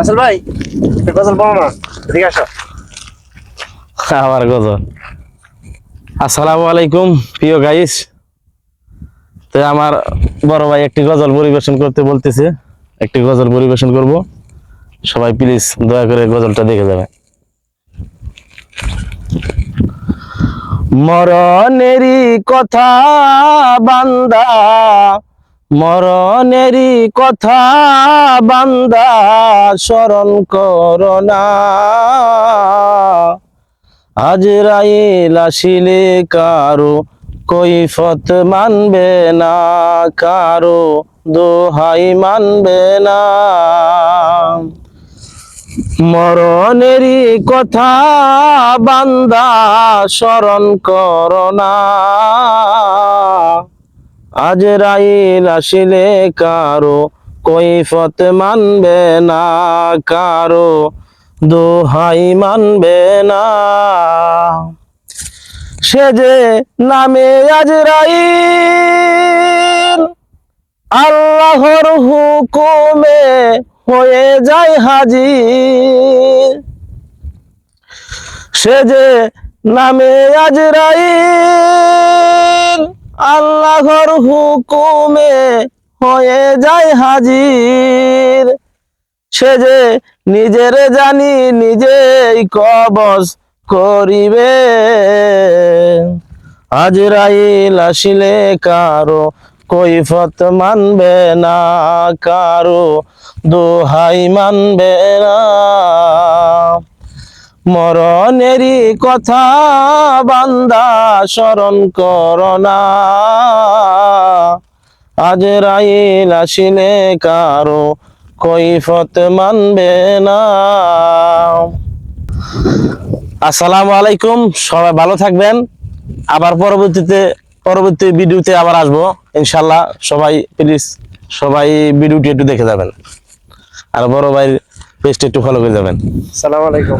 রাসেল ভাই গজল বলো না, এদিকে আসো। আমার গজল। আসসালামু আলাইকুম প্রিয় গাইস। তো আমার বড় ভাই একটি গজল পরিবেশন করতে বলতেছে, একটি গজল পরিবেশন করব। সবাই প্লিজ দয়া করে গজলটা দেখে যাবে। মরণেরই কথা বান্দা, মরণেরই কথা বান্দা স্মরণ করোনা। আজরাইল আসিলে কারো কৈফত মানবে না, কারো দোহাই মানবে না। মরণেরই কথা বান্দা স্মরণ করোনা। আজরাইল আসিলে কারো কৈফত মানবে না, কারো দোহাই মানবে না। সে যে নামে আজরাইল আল্লাহর হুকুমে হয়ে যায় হাজির। সে যে নামে আজরাইল আল্লাহর হুকুমে হয়ে যায় হাজির। সে যে নিজের জানি নিজেই কবজ করিবে। আজরাইল আসিলে কারো কৈফত মানবে না, কারো দোহাই মানবে না। মরণেরই কথা বান্দা স্মরণ করোনা। আজরাইল আসিলে কারো কৈফত মানবে না। আসসালামু আলাইকুম, সবাই ভালো থাকবেন। আবার পরবর্তী ভিডিওতে আবার আসবো ইনশাল্লাহ। সবাই প্লিজ সবাই ভিডিওটি একটু দেখে যাবেন, আর বড় ভাইয়ের পেজটা একটু ফলো করে যাবেন। আসসালামু আলাইকুম।